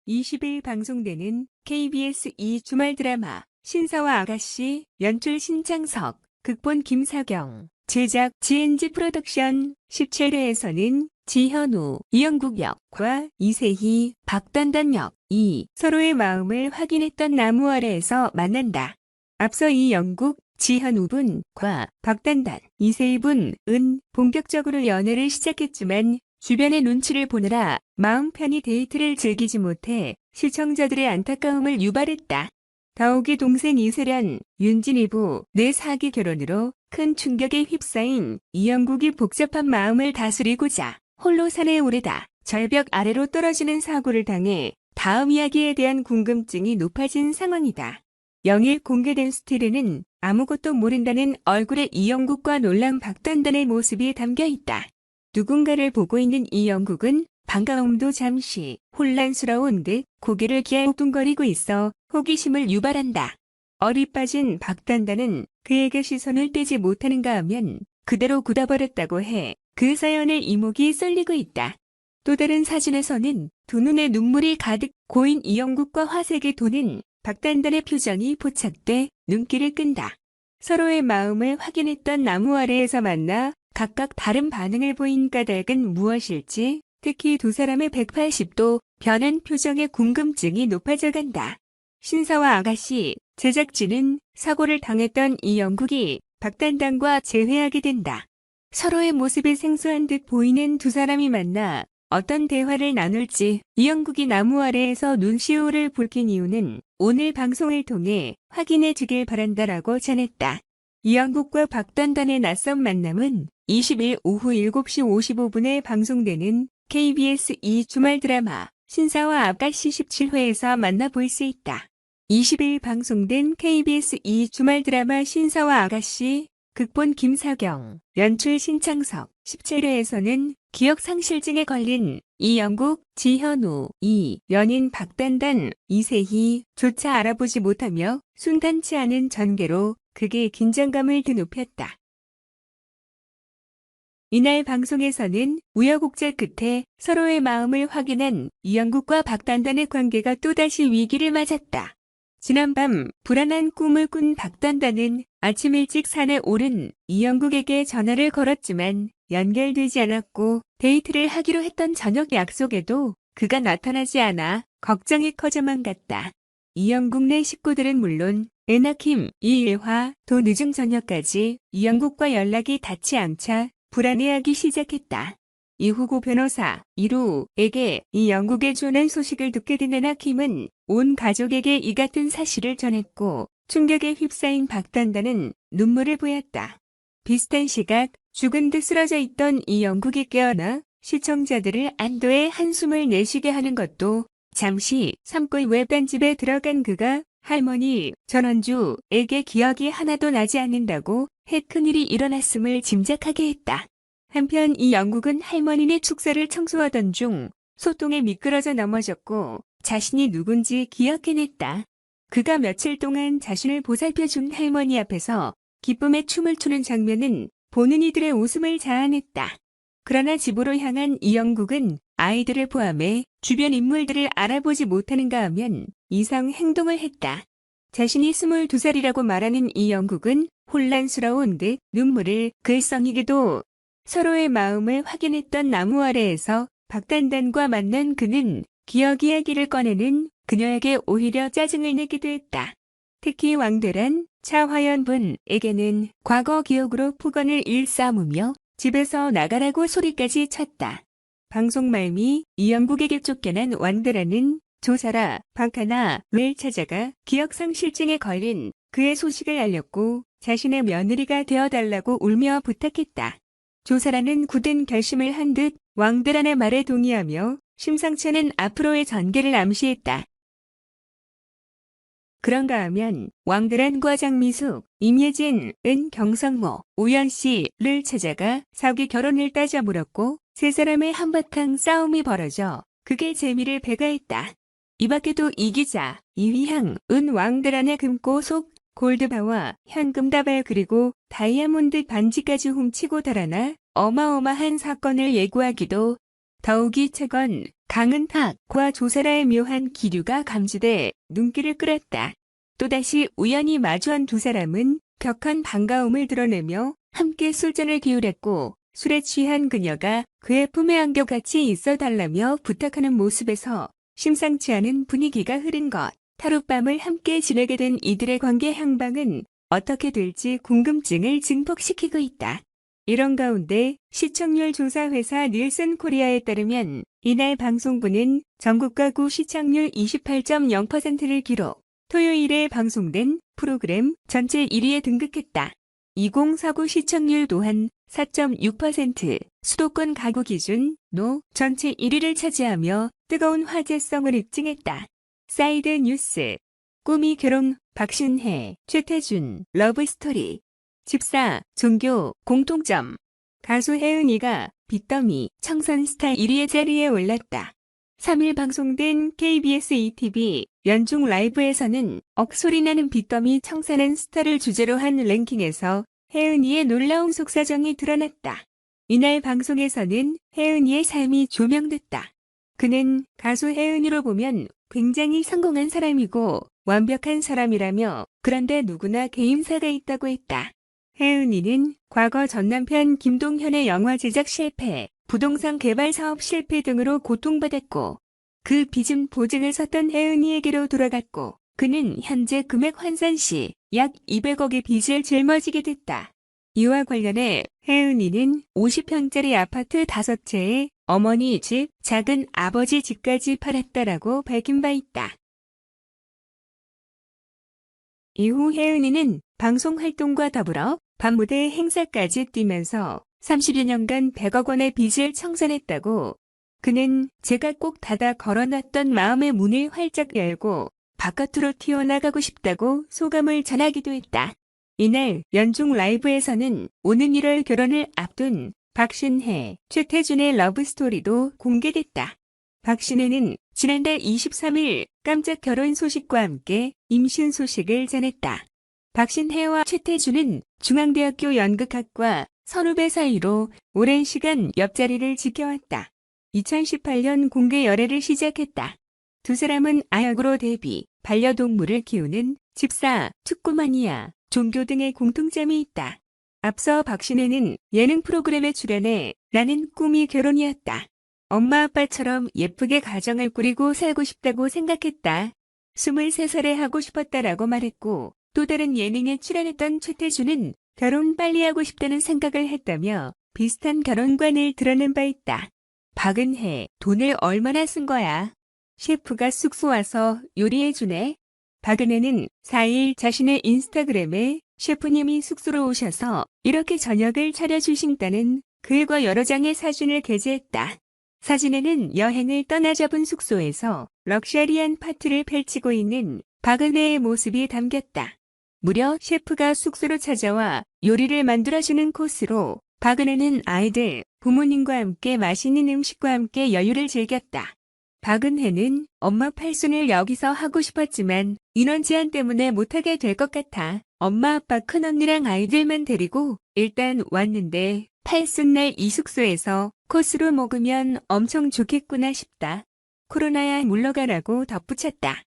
20일 방송되는 KBS 2 주말 드라마 신사와 아가씨 연출 신창석, 극본 김사경, 제작 GNG 프로덕션 17회에서는 지현우, 이영국 역과 이세희, 박단단 역이 서로의 마음을 확인했던 나무 아래에서 만난다. 앞서 이영국, 지현우분과 박단단, 이세희분은 본격적으로 연애를 시작했지만 주변의 눈치를 보느라 마음 편히 데이트를 즐기지 못해 시청자들의 안타까움을 유발했다. 더욱이 동생 이세련, 윤진이부 내 사기 결혼으로 큰 충격에 휩싸인 이영국이 복잡한 마음을 다스리고자 홀로 산에 오르다 절벽 아래로 떨어지는 사고를 당해 다음 이야기에 대한 궁금증이 높아진 상황이다. 영일 공개된 스틸에는 아무것도 모른다는 얼굴의 이영국과 놀란 박단단의 모습이 담겨 있다. 누군가를 보고 있는 이영국은 반가움도 잠시 혼란스러운 듯 고개를 갸우뚱거리고 있어 호기심을 유발한다. 얼이 빠진 박단단은 그에게 시선을 떼지 못하는가 하면 그대로 굳어버렸다고 해 그 사연에 이목이 쏠리고 있다. 또 다른 사진에서는 두 눈에 눈물이 가득 고인 이영국과 화색이 도는 박단단의 표정이 포착돼 눈길을 끈다. 서로의 마음을 확인했던 나무 아래에서 만나 각각 다른 반응을 보인 까닭은 무엇일지, 특히 두 사람의 180도 변한 표정에 궁금증이 높아져 간다. 신사와 아가씨 제작진은 사고를 당했던 이영국이 박단단과 재회하게 된다. 서로의 모습이 생소한 듯 보이는 두 사람이 만나 어떤 대화를 나눌지 이영국이 나무 아래에서 눈시울을 붉힌 이유는 오늘 방송을 통해 확인해 주길 바란다라고 전했다. 이영국과 박단단의 낯선 만남은 20일 오후 7시 55분에 방송되는 KBS 2 주말 드라마 신사와 아가씨 17회에서 만나볼 수 있다. 20일 방송된 KBS 2 주말 드라마 신사와 아가씨, 극본 김사경, 연출 신창석, 17회에서는 기억상실증에 걸린 이영국, 지현우, 연인 박단단, 이세희조차 알아보지 못하며 순탄치 않은 전개로 극의 긴장감을 드높였다. 이날 방송에서는 우여곡절 끝에 서로의 마음을 확인한 이영국과 박단단의 관계가 또다시 위기를 맞았다. 지난밤 불안한 꿈을 꾼 박단단은 아침 일찍 산에 오른 이영국에게 전화를 걸었지만 연결되지 않았고 데이트를 하기로 했던 저녁 약속에도 그가 나타나지 않아 걱정이 커져만 갔다. 이영국 내 식구들은 물론 애나킴, 이일화, 도 늦은 저녁까지 이영국과 연락이 닿지 않자 불안해하기 시작했다. 이후 고 변호사 이루에게 이영국의 조난 소식을 듣게 된 애나킴은 온 가족에게 이 같은 사실을 전했고 충격에 휩싸인 박단단은 눈물을 보였다. 비슷한 시각 죽은 듯 쓰러져 있던 이영국이 깨어나 시청자들을 안도의 한숨을 내쉬게 하는 것도 잠시 삶고 외딴집에 들어간 그가 할머니 전원주에게 기억이 하나도 나지 않는다고 해 큰일이 일어났음을 짐작하게 했다. 한편 이영국은 할머니네 축사를 청소하던 중 소똥에 미끄러져 넘어졌고 자신이 누군지 기억해냈다. 그가 며칠 동안 자신을 보살펴준 할머니 앞에서 기쁨의 춤을 추는 장면은 보는 이들의 웃음을 자아냈다. 그러나 집으로 향한 이영국은 아이들을 포함해 주변 인물들을 알아보지 못하는가 하면 이상 행동을 했다. 자신이 22살이라고 말하는 이영국은 혼란스러운 듯 눈물을 글썽이기도 서로의 마음을 확인했던 나무 아래에서 박단단과 만난 그는 기억 이야기를 꺼내는 그녀에게 오히려 짜증을 내기도 했다. 특히 왕대란, 차화연 분에게는 과거 기억으로 폭언을 일삼으며 집에서 나가라고 소리까지 쳤다. 방송 말미 이영국에게 쫓겨난 왕대란은 조사라 박하나를 찾아가 기억상실증에 걸린 그의 소식을 알렸고 자신의 며느리가 되어달라고 울며 부탁했다. 조사라는 굳은 결심을 한 듯 왕대란의 말에 동의하며 심상치 않은 앞으로의 전개를 암시했다. 그런가 하면 왕대란과 장미숙, 임예진은 경성모, 우연씨를 찾아가 사기 결혼을 따져 물었고 세 사람의 한바탕 싸움이 벌어져 극의 재미를 배가했다. 이 밖에도 이기자, 이휘향은 왕대란의 금고 속 골드바와 현금 다발 그리고 다이아몬드 반지까지 훔치고 달아나 어마어마한 사건을 예고하기도 더욱이 최건 강은 탁과 조사라의 묘한 기류가 감지돼 눈길을 끌었다. 또다시 우연히 마주한 두 사람은 격한 반가움을 드러내며 함께 술잔을 기울였고 술에 취한 그녀가 그의 품에 안겨같이 있어달라며 부탁하는 모습에서 심상치 않은 분위기가 흐른 것. 하룻밤을 함께 지내게 된 이들의 관계 향방은 어떻게 될지 궁금증을 증폭시키고 있다. 이런 가운데 시청률 조사 회사 닐슨 코리아에 따르면 이날 방송부는 전국 가구 시청률 28.0%를 기록. 토요일에 방송된 프로그램 전체 1위에 등극했다. 2049 시청률 또한 4.6%, 수도권 가구 기준 노 전체 1위를 차지하며 뜨거운 화제성을 입증했다. 사이드 뉴스. 꿈이 결혼, 박신혜, 최태준, 러브스토리. 집사, 종교, 공통점. 가수 혜은이가 빚더미, 청선 스타 1위의 자리에 올랐다. 3일 방송된 KBS ETV 연중 라이브에서는 억소리나는 빚더미 청산한 스타를 주제로 한 랭킹에서 혜은이의 놀라운 속사정이 드러났다. 이날 방송에서는 혜은이의 삶이 조명됐다. 그는 가수 혜은이로 보면 굉장히 성공한 사람이고 완벽한 사람이라며 그런데 누구나 개인사가 있다고 했다. 혜은이는 과거 전남편 김동현의 영화 제작 실패, 부동산 개발 사업 실패 등으로 고통받았고 그 빚은 보증을 섰던 혜은이에게로 돌아갔고 그는 현재 금액 환산 시 약 200억의 빚을 짊어지게 됐다. 이와 관련해 혜은이는 50평짜리 아파트 5채에 어머니 집, 작은 아버지 집까지 팔았다라고 밝힌 바 있다. 이후 혜은이는 방송 활동과 더불어 밤무대 행사까지 뛰면서 30여 년간 100억 원의 빚을 청산했다고. 그는 제가 꼭 닫아 걸어놨던 마음의 문을 활짝 열고 바깥으로 튀어나가고 싶다고 소감을 전하기도 했다. 이날 연중 라이브에서는 오는 1월 결혼을 앞둔 박신혜, 최태준의 러브스토리도 공개됐다. 박신혜는 지난달 23일 깜짝 결혼 소식과 함께 임신 소식을 전했다. 박신혜와 최태준은 중앙대학교 연극학과 선후배 사이로 오랜 시간 옆자리를 지켜왔다. 2018년 공개 열애를 시작했다. 두 사람은 아역으로 데뷔, 반려동물을 키우는 집사, 축구 마니아, 종교 등의 공통점이 있다. 앞서 박신혜는 예능 프로그램에 출연해 나는 꿈이 결혼이었다. 엄마 아빠처럼 예쁘게 가정을 꾸리고 살고 싶다고 생각했다. 23살에 하고 싶었다라고 말했고 또 다른 예능에 출연했던 최태준은 결혼 빨리 하고 싶다는 생각을 했다며 비슷한 결혼관을 드러낸 바 있다. 박은혜, 돈을 얼마나 쓴 거야? 셰프가 숙소 와서 요리해주네. 박은혜는 4일 자신의 인스타그램에 셰프님이 숙소로 오셔서 이렇게 저녁을 차려주신다는 글과 여러 장의 사진을 게재했다. 사진에는 여행을 떠나 잡은 숙소에서 럭셔리한 파티를 펼치고 있는 박은혜의 모습이 담겼다. 무려 셰프가 숙소로 찾아와 요리를 만들어주는 코스로 박은혜는 아이들, 부모님과 함께 맛있는 음식과 함께 여유를 즐겼다. 박은혜는 엄마 팔순을 여기서 하고 싶었지만 인원 제한 때문에 못하게 될 것 같아. 엄마 아빠 큰언니랑 아이들만 데리고 일단 왔는데 팔순날 이 숙소에서 코스로 먹으면 엄청 좋겠구나 싶다. 코로나야 물러가라고 덧붙였다.